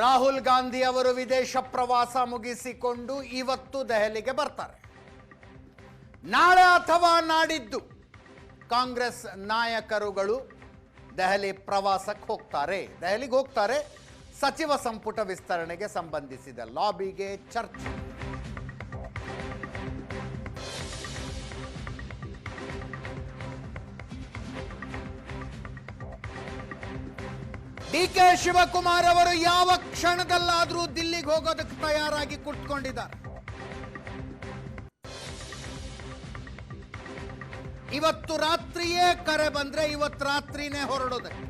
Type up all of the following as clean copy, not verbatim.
ರಾಹುಲ್ ಗಾಂಧಿ ಅವರು ವಿದೇಶ ಪ್ರವಾಸ ಮುಗಿಸಿಕೊಂಡು ಇವತ್ತು ದೆಹಲಿಗೆ ಬರ್ತಾರೆ. ನಾಳೆ ಅಥವಾ ನಾಡಿದ್ದು ಕಾಂಗ್ರೆಸ್ ನಾಯಕರುಗಳು ದೆಹಲಿ ಪ್ರವಾಸಕ್ಕೆ ಹೋಗ್ತಾರೆ. ದೆಹಲಿಗೆ ಹೋಗ್ತಾರೆ. ಸಚಿವ ಸಂಪುಟ ವಿಸ್ತರಣೆಗೆ ಸಂಬಂಧಿಸಿದ ಲಾಬಿಗೆ ಚರ್ಚೆ. ಡಿ.ಕೆ. ಶಿವಕುಮಾರ್ ಅವರು ಯಾವ ಕ್ಷಣದಲ್ಲಾದರೂ ದಿಲ್ಲಿಗೆ ಹೋಗೋದಕ್ಕೆ ತಯಾರಾಗಿ ಕುಳಿತುಕೊಂಡಿದ್ದಾರೆ. ಇವತ್ತು ರಾತ್ರಿಯೇ ಕರೆ ಬಂದ್ರೆ ಇವತ್ತು ರಾತ್ರಿನೇ ಹೊರಡೋದಕ್ಕೆ.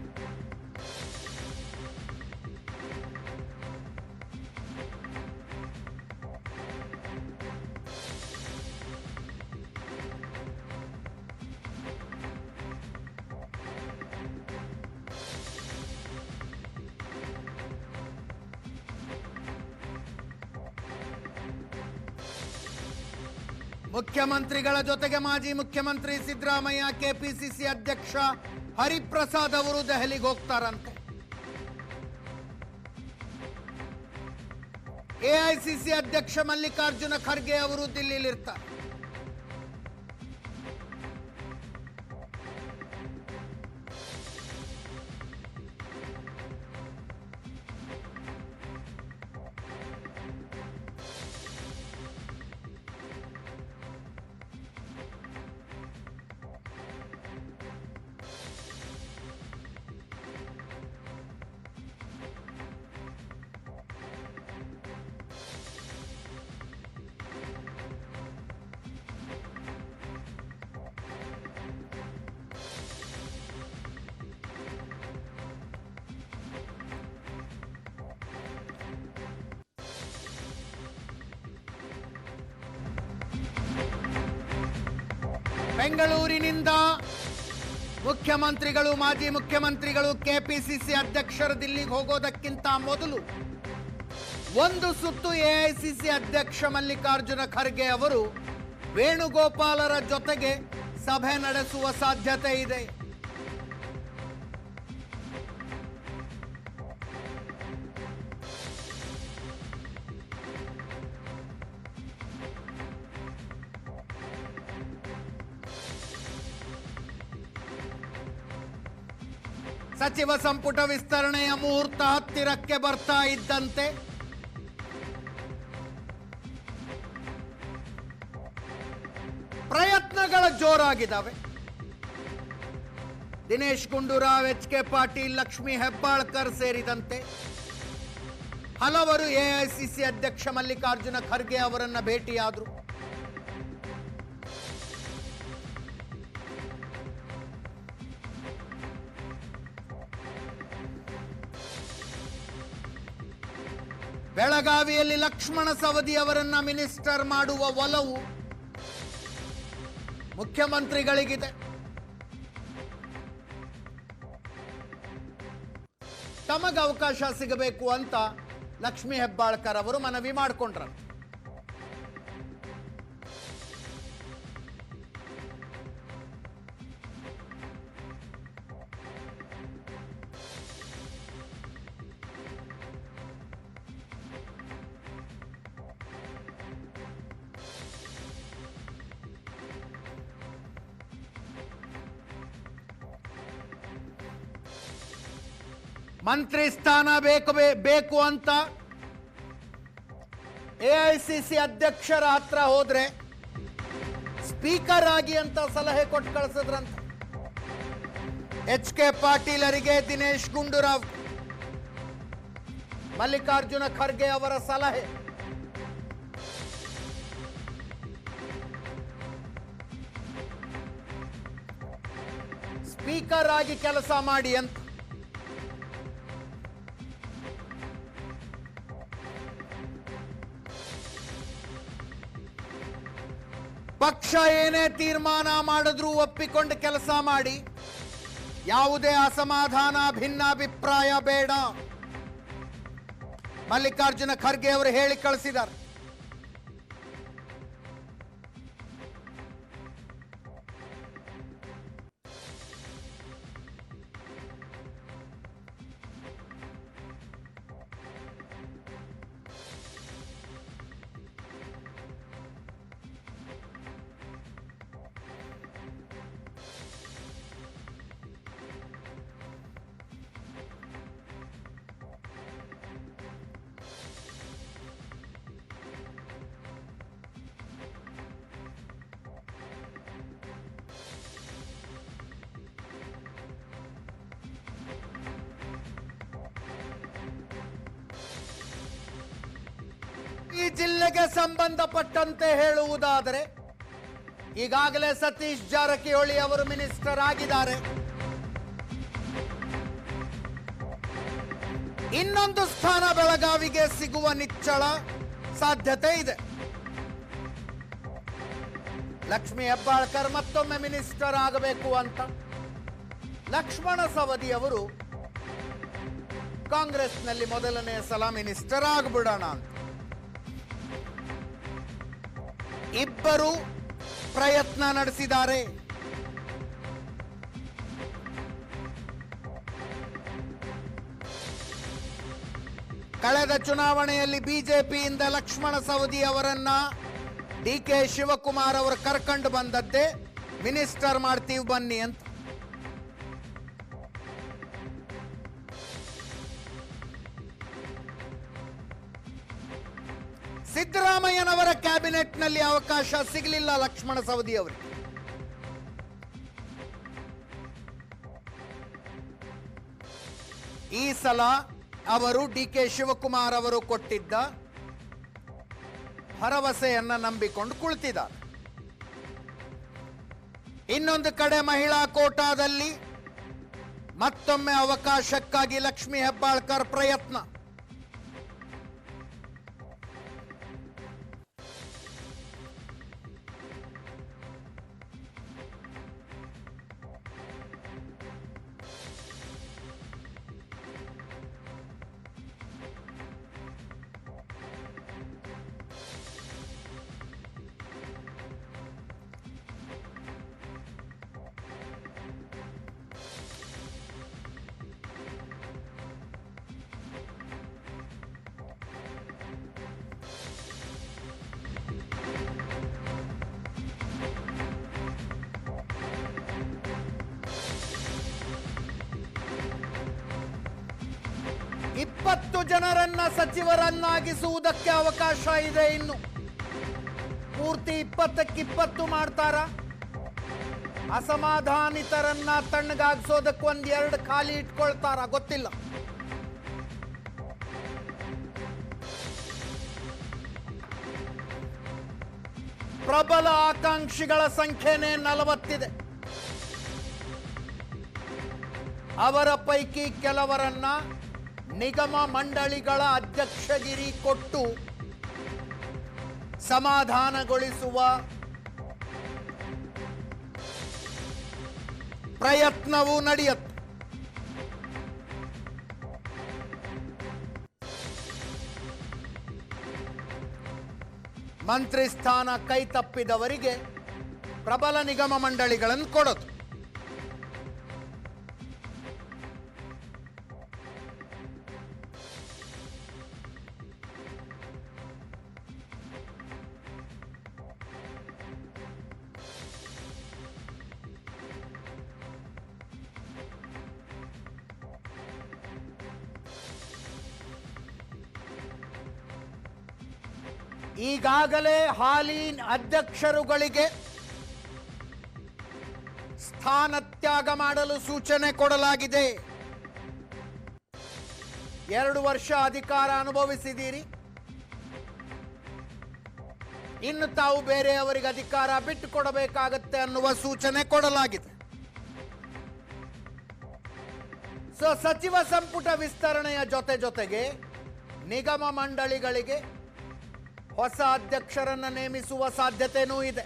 ಮುಖ್ಯಮಂತ್ರಿಗಳ ಜೊತೆಗೆ ಮಾಜಿ ಮುಖ್ಯಮಂತ್ರಿ ಸಿದ್ದರಾಮಯ್ಯ, ಕೆಪಿಸಿಸಿ ಅಧ್ಯಕ್ಷ ಹರಿಪ್ರಸಾದ್ ಅವರು ದೆಹಲಿಗೆ ಹೋಗ್ತಾರಂತೆ. ಎಐಸಿಸಿ ಅಧ್ಯಕ್ಷ ಮಲ್ಲಿಕಾರ್ಜುನ ಖರ್ಗೆ ಅವರು ದಿಲ್ಲಿಲಿರ್ತಾರೆ. ಬೆಂಗಳೂರಿನಿಂದ ಮುಖ್ಯಮಂತ್ರಿಗಳು, ಮಾಜಿ ಮುಖ್ಯಮಂತ್ರಿಗಳು, ಕೆಪಿಸಿಸಿ ಅಧ್ಯಕ್ಷರು ದಿಲ್ಲಿಗೆ ಹೋಗೋದಕ್ಕಿಂತ ಮೊದಲು ಒಂದು ಸುತ್ತು ಎಐಸಿಸಿ ಅಧ್ಯಕ್ಷ ಮಲ್ಲಿಕಾರ್ಜುನ ಖರ್ಗೆ ಅವರು ವೇಣುಗೋಪಾಲರ ಜೊತೆಗೆ ಸಭೆ ನಡೆಸುವ ಸಾಧ್ಯತೆ ಇದೆ. ಸಚಿವ ಸಂಪುಟ ವಿಸ್ತರಣೆಯ ಮುಹೂರ್ತ ಹತ್ತಿರಕ್ಕೆ ಬರ್ತಾ ಇದ್ದಂತೆ ಪ್ರಯತ್ನಗಳ ಜೋರಾಗಿದ್ದಾವೆ. ದಿನೇಶ್ ಗುಂಡೂರಾವ್, ಎಚ್.ಕೆ. ಪಾಟೀಲ್, ಲಕ್ಷ್ಮೀ ಹೆಬ್ಬಾಳ್ಕರ್ ಸೇರಿದಂತೆ ಹಲವರು ಎಐಸಿಸಿ ಅಧ್ಯಕ್ಷ ಮಲ್ಲಿಕಾರ್ಜುನ ಖರ್ಗೆ ಅವರನ್ನ ಭೇಟಿಯಾದರು. ಬೆಳಗಾವಿಯಲ್ಲಿ ಲಕ್ಷ್ಮಣ ಸವದಿ ಅವರನ್ನ ಮಿನಿಸ್ಟರ್ ಮಾಡುವ ಒಲವು ಮುಖ್ಯಮಂತ್ರಿಗಳಿಗಿದೆ. ತಮಗೆ ಅವಕಾಶ ಸಿಗಬೇಕು ಅಂತ ಲಕ್ಷ್ಮೀ ಹೆಬ್ಬಾಳ್ಕರ್ ಅವರು ಮನವಿ ಮಾಡಿಕೊಂಡ್ರು. ಮಂತ್ರಿ ಸ್ಥಾನ ಬೇಕು ಅಂತ ಎಐಸಿಸಿ ಅಧ್ಯಕ್ಷರ ಹತ್ರ ಹೋದ್ರೆ ಸ್ಪೀಕರ್ ಆಗಿ ಅಂತ ಸಲಹೆ ಕೊಟ್ಟು ಕಳಿಸಿದ್ರಂತೆ. ಎಚ್.ಕೆ. ಪಾಟೀಲರಿಗೆ, ದಿನೇಶ್ ಗುಂಡೂರಾವ್, ಮಲ್ಲಿಕಾರ್ಜುನ ಖರ್ಗೆ ಅವರ ಸಲಹೆ. ಸ್ಪೀಕರ್ ಆಗಿ ಕೆಲಸ ಮಾಡಿ ಅಂತ. ಪಕ್ಷ ಏನೇ ತೀರ್ಮಾನ ಮಾಡಿದ್ರೂ ಒಪ್ಪಿಕೊಂಡು ಕೆಲಸ ಮಾಡಿ, ಯಾವುದೇ ಅಸಮಾಧಾನ, ಭಿನ್ನಾಭಿಪ್ರಾಯ ಬೇಡ. ಮಲ್ಲಿಕಾರ್ಜುನ ಖರ್ಗೆ ಅವರು ಹೇಳಿ ಕಳಿಸಿದ್ದಾರೆ. ಈ ಜಿಲ್ಲೆಗೆ ಸಂಬಂಧಪಟ್ಟಂತೆ ಹೇಳುವುದಾದರೆ ಈಗಾಗಲೇ ಸತೀಶ್ ಜಾರಕಿಹೊಳಿ ಅವರು ಮಿನಿಸ್ಟರ್ ಆಗಿದ್ದಾರೆ. ಇನ್ನೊಂದು ಸ್ಥಾನ ಬೆಳಗಾವಿಗೆ ಸಿಗುವ ನಿಚ್ಚಳ ಸಾಧ್ಯತೆ ಇದೆ. ಲಕ್ಷ್ಮೀ ಹೆಬ್ಬಾಳ್ಕರ್ ಮತ್ತೊಮ್ಮೆ ಮಿನಿಸ್ಟರ್ ಆಗಬೇಕು ಅಂತ ಲಕ್ಷ್ಮಣ ಸವದಿ ಅವರು ಕಾಂಗ್ರೆಸ್ನಲ್ಲಿ ಮೊದಲನೇ ಸಲ ಮಿನಿಸ್ಟರ್ ಆಗ್ಬಿಡೋಣ ಅಂತ ಇಬ್ಬರು ಪ್ರಯತ್ನ ನಡೆಸಿದ್ದಾರೆ. ಕಳೆದ ಚುನಾವಣೆಯಲ್ಲಿ ಬಿಜೆಪಿಯಿಂದ ಲಕ್ಷ್ಮಣ ಸವದಿ ಅವರನ್ನ ಡಿಕೆ ಶಿವಕುಮಾರ್ ಅವರು ಕರ್ಕೊಂಡು ಬಂದದ್ದೇ ಮಿನಿಸ್ಟರ್ ಮಾಡ್ತೀವಿ ಬನ್ನಿ ಅಂತ. ಸಿದ್ದರಾಮಯ್ಯನವರ ಕ್ಯಾಬಿನೆಟ್ನಲ್ಲಿ ಅವಕಾಶ ಸಿಗಲಿಲ್ಲ ಲಕ್ಷ್ಮಣ ಸವದಿ ಅವರಿಗೆ. ಈ ಸಲ ಅವರು ಡಿಕೆ ಶಿವಕುಮಾರ್ ಅವರು ಕೊಟ್ಟಿದ್ದ ಭರವಸೆಯನ್ನ ನಂಬಿಕೊಂಡು ಕುಳಿತಿದ್ದಾರೆ. ಇನ್ನೊಂದು ಕಡೆ ಮಹಿಳಾ ಕೋಟಾದಲ್ಲಿ ಮತ್ತೊಮ್ಮೆ ಅವಕಾಶಕ್ಕಾಗಿ ಲಕ್ಷ್ಮೀ ಹೆಬ್ಬಾಳ್ಕರ್ ಪ್ರಯತ್ನ. ಇಪ್ಪತ್ತು ಜನರನ್ನ ಸಚಿವರನ್ನಾಗಿಸುವುದಕ್ಕೆ ಅವಕಾಶ ಇದೆ. ಇನ್ನು ಪೂರ್ತಿ 20ಕ್ಕೆ20 ಮಾಡ್ತಾರ. ಅಸಮಾಧಾನಿತರನ್ನ ತಣ್ಣಗಾಗಿಸೋದಕ್ಕೆ ಒಂದೆರಡು ಖಾಲಿ ಇಟ್ಕೊಳ್ತಾರ, ಗೊತ್ತಿಲ್ಲ. ಪ್ರಬಲ ಆಕಾಂಕ್ಷಿಗಳ ಸಂಖ್ಯೆನೇ 40 ಇದೆ. ಅವರ ಪೈಕಿ ಕೆಲವರನ್ನ ನಿಗಮ ಮಂಡಳಿಗಳ ಅಧ್ಯಕ್ಷಗಿರಿ ಕೊಟ್ಟು ಸಮಾಧಾನಗೊಳಿಸುವ ಪ್ರಯತ್ನವೂ ನಡೆಯುತ್ತೆ. ಮಂತ್ರಿ ಸ್ಥಾನ ಕೈ ತಪ್ಪಿದವರಿಗೆ ಪ್ರಬಲ ನಿಗಮ ಮಂಡಳಿಗಳನ್ನು ಕೊಡೋದು. ಈಗಾಗಲೇ ಹಾಲಿ ಅಧ್ಯಕ್ಷರುಗಳಿಗೆ ಸ್ಥಾನತ್ಯಾಗ ಮಾಡಲು ಸೂಚನೆ ಕೊಡಲಾಗಿದೆ. 2 ವರ್ಷ ಅಧಿಕಾರ ಅನುಭವಿಸಿದ್ದೀರಿ, ಇನ್ನು ತಾವು ಬೇರೆಯವರಿಗೆ ಅಧಿಕಾರ ಬಿಟ್ಟು ಕೊಡಬೇಕಾಗತ್ತೆ ಅನ್ನುವ ಸೂಚನೆ ಕೊಡಲಾಗಿದೆ. ಸಚಿವ ಸಂಪುಟ ವಿಸ್ತರಣೆಯ ಜೊತೆಗೆ ನಿಗಮ ಮಂಡಳಿಗಳಿಗೆ ಹೊಸ ಅಧ್ಯಕ್ಷರನ್ನು ನೇಮಿಸುವ ಸಾಧ್ಯತೆಯೂ ಇದೆ.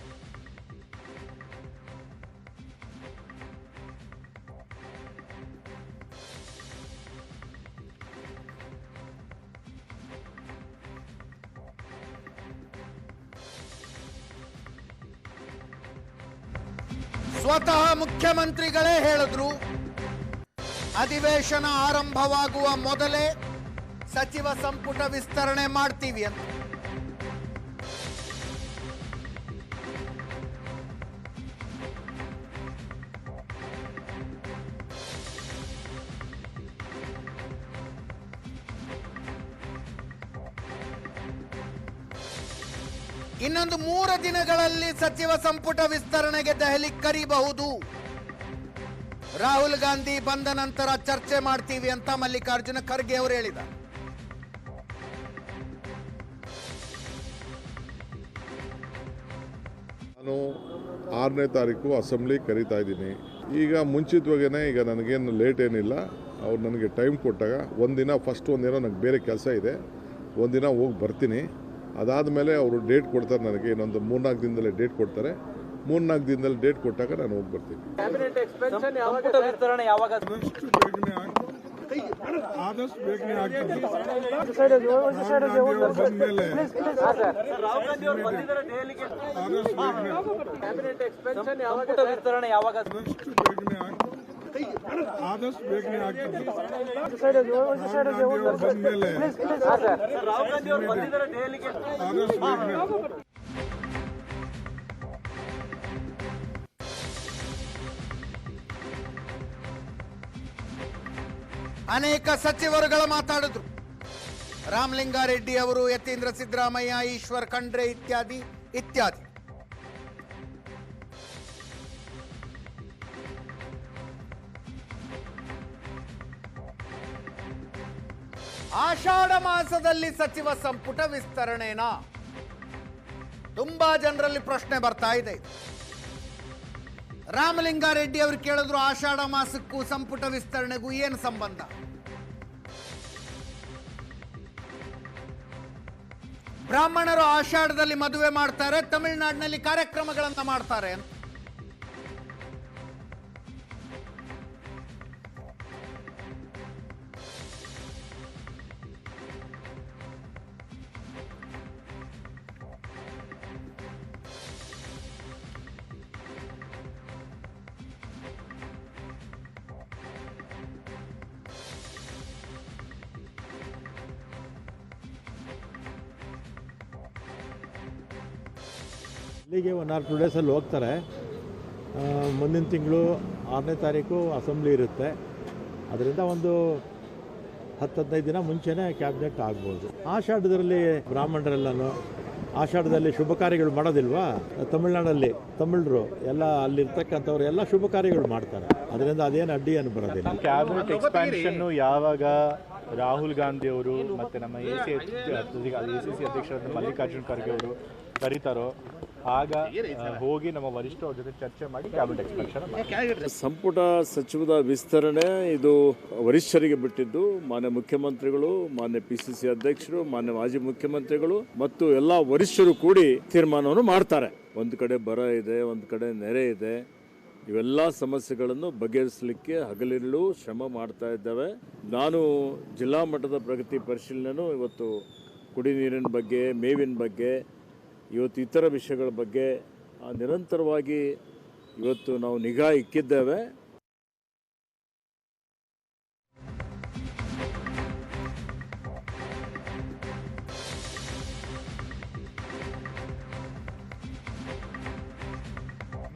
ಸ್ವತಃ ಮುಖ್ಯಮಂತ್ರಿಗಳೇ ಹೇಳಿದ್ರು, ಅಧಿವೇಶನ ಆರಂಭವಾಗುವ ಮೊದಲೇ ಸಚಿವ ಸಂಪುಟ ವಿಸ್ತರಣೆ ಮಾಡ್ತೀವಿ ಅಂತ. ಇನ್ನೊಂದು 3 ದಿನಗಳಲ್ಲಿ ಸಚಿವ ಸಂಪುಟ ವಿಸ್ತರಣೆಗೆ ದೆಹಲಿ ಕರೀಬಹುದು. ರಾಹುಲ್ ಗಾಂಧಿ ಬಂದ ನಂತರ ಚರ್ಚೆ ಮಾಡ್ತೀವಿ ಅಂತ ಮಲ್ಲಿಕಾರ್ಜುನ ಖರ್ಗೆ ಅವರು ಹೇಳಿದ್ದಾರೆ. ನಾನು 6ನೇ ತಾರೀಕು ಅಸೆಂಬ್ಲಿ ಕರೀತಾ ಇದ್ದೀನಿ. ಈಗ ಮುಂಚಿತವಾಗೇ ಈಗ ನನಗೇನು ಲೇಟ್ ಏನಿಲ್ಲ. ಅವ್ರು ನನಗೆ ಟೈಮ್ ಕೊಟ್ಟಾಗ ಒಂದಿನ ನನಗೆ ಬೇರೆ ಕೆಲಸ ಇದೆ, ಒಂದಿನ ಹೋಗಿ ಬರ್ತೀನಿ. ಅದಾದಮೇಲೆ ಅವರು ಡೇಟ್ ಕೊಡ್ತಾರೆ, ನನಗೆ ಇನ್ನೊಂದು 3-4 ದಿನದಲ್ಲೇ ಡೇಟ್ ಕೊಡ್ತಾರೆ. 3-4 ದಿನದಲ್ಲಿ ಡೇಟ್ ಕೊಟ್ಟಾಗ ನಾನು ಹೋಗಿ ಬರ್ತೀನಿ. ಆದಷ್ಟು ಬೇಗನೆ ಆಗ್ತದೆ. ಆದಷ್ಟು ಬೇಗನೆ ಆಗ್ತದೆ. ಅನೇಕ ಸಚಿವರುಗಳು ಮಾತಾಡಿದ್ರು. ರಾಮಲಿಂಗಾರೆಡ್ಡಿ ಅವರು, ಯತೀಂದ್ರ ಸಿದ್ದರಾಮಯ್ಯ, ಈಶ್ವರ್ ಖಂಡ್ರೆ ಇತ್ಯಾದಿ ಇತ್ಯಾದಿ. ಆಷಾಢ ಮಾಸದಲ್ಲಿ ಸಚಿವ ಸಂಪುಟ ವಿಸ್ತರಣೆನಾ? ತುಂಬಾ ಜನರಲ್ಲಿ ಪ್ರಶ್ನೆ ಬರ್ತಾ ಇದೆ. ರಾಮಲಿಂಗಾರೆಡ್ಡಿ ಅವರು ಕೇಳಿದ್ರು, ಆಷಾಢ ಮಾಸಕ್ಕೂ ಸಂಪುಟ ವಿಸ್ತರಣೆಗೂ ಏನು ಸಂಬಂಧ? ಬ್ರಾಹ್ಮಣರು ಆಷಾಢದಲ್ಲಿ ಮದುವೆ ಮಾಡ್ತಾರೆ, ತಮಿಳುನಾಡಿನಲ್ಲಿ ಕಾರ್ಯಕ್ರಮಗಳನ್ನ ಮಾಡ್ತಾರೆ. ಇಲ್ಲಿಗೆ 1 or 2 ಡೇಸಲ್ಲಿ ಹೋಗ್ತಾರೆ. ಮುಂದಿನ ತಿಂಗಳು 6ನೇ ತಾರೀಕು ಅಸೆಂಬ್ಲಿ ಇರುತ್ತೆ. ಅದರಿಂದ ಒಂದು 10-15 ದಿನ ಮುಂಚೆನೇ ಕ್ಯಾಬಿನೆಟ್ ಆಗ್ಬೋದು. ಆಷಾಢದಲ್ಲಿ ಬ್ರಾಹ್ಮಣರೆಲ್ಲನೂ ಆಷಾಢದಲ್ಲಿ ಶುಭ ಕಾರ್ಯಗಳು ಮಾಡೋದಿಲ್ವಾ? ತಮಿಳುನಾಡಲ್ಲಿ ತಮಿಳರು ಎಲ್ಲ ಅಲ್ಲಿರ್ತಕ್ಕಂಥವ್ರು ಎಲ್ಲ ಶುಭ ಕಾರ್ಯಗಳು ಮಾಡ್ತಾರೆ. ಅದರಿಂದ ಅದೇನು ಅಡ್ಡಿ ಏನು ಬರೋದಿಲ್ಲ. ಕ್ಯಾಬಿನೆಟ್ ಎಕ್ಸ್ಪ್ಯಾನ್ಷನ್ನು ಯಾವಾಗ ರಾಹುಲ್ ಗಾಂಧಿ ಅವರು ಮತ್ತು ನಮ್ಮ ACC ಅಧ್ಯಕ್ಷರಾದ ಮಲ್ಲಿಕಾರ್ಜುನ್ ಖರ್ಗೆ ಅವರು ಕರೀತಾರೋ ಆಗ ಹೋಗಿ ನಮ್ಮ ವರಿಷ್ಠರ ಜೊತೆ ಚರ್ಚೆ ಮಾಡಿ ಕ್ಯಾಬಿನೆಟ್ ಎಕ್ಸ್ಪ್ಯಾನ್ಷನ್. ಸಂಪುಟ ಸಚಿವರ ವಿಸ್ತರಣೆ ಇದು ವರಿಷ್ಠರಿಗೆ ಬಿಟ್ಟಿದ್ದು. ಮಾನ್ಯ ಮುಖ್ಯಮಂತ್ರಿಗಳು, ಮಾನ್ಯ PCC ಅಧ್ಯಕ್ಷರು, ಮಾನ್ಯ ಮಾಜಿ ಮುಖ್ಯಮಂತ್ರಿಗಳು ಮತ್ತು ಎಲ್ಲ ವರಿಷ್ಠರು ಕೂಡಿ ತೀರ್ಮಾನವನ್ನು ಮಾಡ್ತಾರೆ. ಒಂದು ಕಡೆ ಬರ ಇದೆ, ಒಂದು ಕಡೆ ನೆರೆ ಇದೆ. ಇವೆಲ್ಲ ಸಮಸ್ಯೆಗಳನ್ನು ಬಗೆಹರಿಸಲಿಕ್ಕೆ ಹಗಲಿರುಳು ಶ್ರಮ ಮಾಡ್ತಾ ಇದ್ದೇವೆ. ನಾನು ಜಿಲ್ಲಾ ಮಟ್ಟದ ಪ್ರಗತಿ ಪರಿಶೀಲನೆಯೂ ಇವತ್ತು ಕುಡಿ ನೀರಿನ ಬಗ್ಗೆ, ಮೇವಿನ ಬಗ್ಗೆ, ಇವತ್ತು ಇತರ ವಿಷಯಗಳ ಬಗ್ಗೆ ನಿರಂತರವಾಗಿ ಇವತ್ತು ನಾವು ನಿಗಾ ಇಕ್ಕಿದ್ದೇವೆ.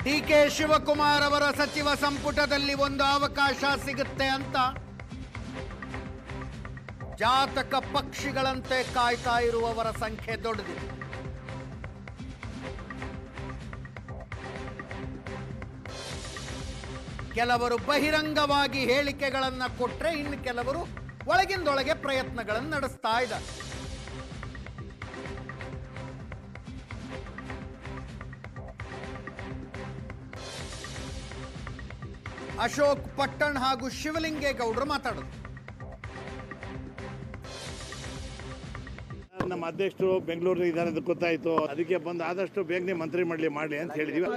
DK ಶಿವಕುಮಾರ್ ಅವರ ಸಚಿವ ಸಂಪುಟದಲ್ಲಿ ಒಂದು ಅವಕಾಶ ಸಿಗುತ್ತೆ ಅಂತ ಜಾತಕ ಪಕ್ಷಿಗಳಂತೆ ಕಾಯ್ತಾ ಇರುವವರ ಸಂಖ್ಯೆ ದೊಡ್ಡದಿದೆ. ಕೆಲವರು ಬಹಿರಂಗವಾಗಿ ಹೇಳಿಕೆಗಳನ್ನು ಕೊಟ್ಟರೆ, ಇನ್ನು ಕೆಲವರು ಒಳಗಿಂದೊಳಗೆ ಪ್ರಯತ್ನಗಳನ್ನು ನಡೆಸ್ತಾ ಇದ್ದಾರೆ. ಅಶೋಕ್ ಪಟ್ಟಣ್ ಹಾಗೂ ಶಿವಲಿಂಗೇಗೌಡರು ಮಾತಾಡೋದು. ನಮ್ಮ ಅಧ್ಯಕ್ಷರು ಬೆಂಗಳೂರಿಗೆ ಇದ್ದಾರೆ ಅಂತ ಗೊತ್ತಾಯಿತು. ಅದಕ್ಕೆ ಬಂದು ಆದಷ್ಟು ಬೇಗನೆ ಮಂತ್ರಿ ಮಾಡಲಿ ಅಂತ ಹೇಳಿದ್ವಿ.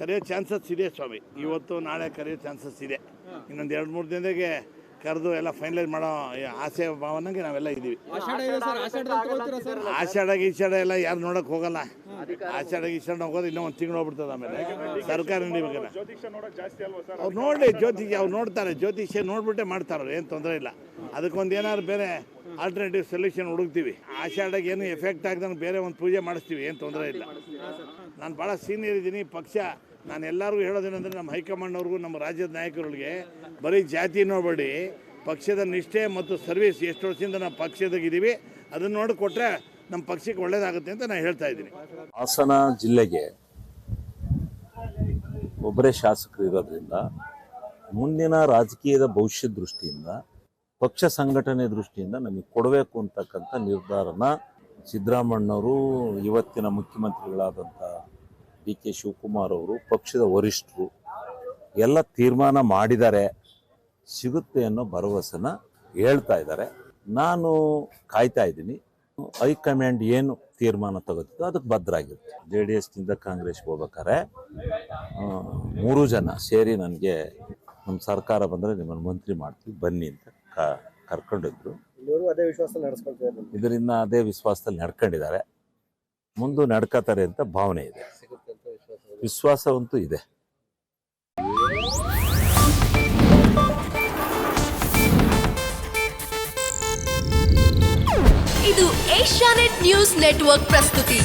ಕರೆಯೋ ಚಾನ್ಸಸ್ ಇದೆ ಸ್ವಾಮಿ. ಇವತ್ತು ನಾಳೆ ಕರೆಯೋ ಚಾನ್ಸಸ್ ಇದೆ. ಇನ್ನೊಂದು 2-3 ದಿನದಾಗೆ ಕರೆದು ಎಲ್ಲ ಫೈನಲೈಸ್ ಮಾಡೋ ಆಸೆ ಭಾವನೆಗೆ ನಾವೆಲ್ಲ ಇದ್ದೀವಿ. ಆಷಾಢ ಗೀಷಾಢ ಎಲ್ಲ ಯಾರು ನೋಡಕ್ ಹೋಗಲ್ಲ. ಆಷಾಢ ಗೀಷಾಢ ಹೋಗೋದು ಇನ್ನೂ 1 ತಿಂಗಳು ಹೋಗ್ಬಿಡ್ತದೆ. ಆಮೇಲೆ ಸರ್ಕಾರ ನಡಿಬೇಕಲ್ಲ. ಅವ್ರು ನೋಡಿ ಜ್ಯೋತಿಷಿ, ಅವ್ರು ನೋಡ್ತಾರೆ. ಜ್ಯೋತಿಷ್ಯ ನೋಡ್ಬಿಟ್ಟೆ ಮಾಡ್ತಾರೆ, ಏನು ತೊಂದರೆ ಇಲ್ಲ. ಅದಕ್ಕೊಂದು ಏನಾದ್ರು ಬೇರೆ ಆಲ್ಟರ್ನೇಟಿವ್ ಸೊಲ್ಯೂಷನ್ ಹುಡುಕ್ತೀವಿ. ಆಷಾಢಗೆ ಏನು ಎಫೆಕ್ಟ್ ಆಗ್ದಂಗೆ ಬೇರೆ ಒಂದು ಪೂಜೆ ಮಾಡಿಸ್ತೀವಿ, ಏನು ತೊಂದರೆ ಇಲ್ಲ. ನಾನು ಭಾಳ ಸೀನಿಯರ್ ಇದ್ದೀನಿ. ಪಕ್ಷ ನಾನು ಎಲ್ಲರಿಗೂ ಹೇಳೋದೇನೆಂದರೆ, ನಮ್ಮ ಹೈಕಮಾಂಡ್ನವ್ರಿಗೂ ನಮ್ಮ ರಾಜ್ಯದ ನಾಯಕರುಗಳಿಗೆ ಬರೀ ಜಾತಿ ನೋಡಬೇಡಿ, ಪಕ್ಷದ ನಿಷ್ಠೆ ಮತ್ತು ಸರ್ವಿಸ್ ಎಷ್ಟು ವರ್ಷದಿಂದ ನಾವು ಪಕ್ಷದಾಗಿದ್ದೀವಿ ಅದನ್ನು ನೋಡಿಕೊಟ್ರೆ ನಮ್ಮ ಪಕ್ಷಕ್ಕೆ ಒಳ್ಳೇದಾಗುತ್ತೆ ಅಂತ ನಾನು ಹೇಳ್ತಾ ಇದ್ದೀನಿ. ಹಾಸನ ಜಿಲ್ಲೆಗೆ ಒಬ್ಬರೇ ಶಾಸಕರು ಇರೋದ್ರಿಂದ ಮುಂದಿನ ರಾಜಕೀಯದ ಭವಿಷ್ಯ ದೃಷ್ಟಿಯಿಂದ, ಪಕ್ಷ ಸಂಘಟನೆ ದೃಷ್ಟಿಯಿಂದ ನಮಗೆ ಕೊಡಬೇಕು ಅಂತಕ್ಕಂಥ ನಿರ್ಧಾರನ ಸಿದ್ದರಾಮಣ್ಣವರು, ಇವತ್ತಿನ ಮುಖ್ಯಮಂತ್ರಿಗಳಾದಂಥ ಡಿ ಕೆ ಶಿವಕುಮಾರ್ ಅವರು ಪಕ್ಷದ ವರಿಷ್ಠರು ಎಲ್ಲ ತೀರ್ಮಾನ ಮಾಡಿದ್ದಾರೆ, ಸಿಗುತ್ತೆ ಅನ್ನೋ ಭರವಸೆನ ಹೇಳ್ತಾ ಇದ್ದಾರೆ. ನಾನು ಕಾಯ್ತಾ ಇದ್ದೀನಿ. ಹೈಕಮಾಂಡ್ ಏನು ತೀರ್ಮಾನ ತಗೋತಿದ್ದೋ ಅದಕ್ಕೆ ಬದ್ಧರಾಗಿರುತ್ತೆ. JDSನಿಂದ ಕಾಂಗ್ರೆಸ್ಗೆ ಹೋಗ್ಬೇಕಾದ್ರೆ 3 ಜನ ಸೇರಿ ನನಗೆ ನಮ್ಮ ಸರ್ಕಾರ ಬಂದರೆ ನಿಮ್ಮನ್ನು ಮಂತ್ರಿ ಮಾಡ್ತೀವಿ ಬನ್ನಿ ಅಂತ ಕರ್ಕೊಂಡಿದ್ರು. ಇದರಿಂದ ಅದೇ ವಿಶ್ವಾಸದಲ್ಲಿ ನಡ್ಕೊಂಡಿದ್ದಾರೆ, ಮುಂದೆ ನಡ್ಕೋತಾರೆ ಅಂತ ಭಾವನೆ ಇದೆ, ವಿಶ್ವಾಸವಂತೂ ಇದೆ. ಇದು ಏಷ್ಯಾನೆಟ್ ನ್ಯೂಸ್ ನೆಟ್ವರ್ಕ್ ಪ್ರಸ್ತುತಿ.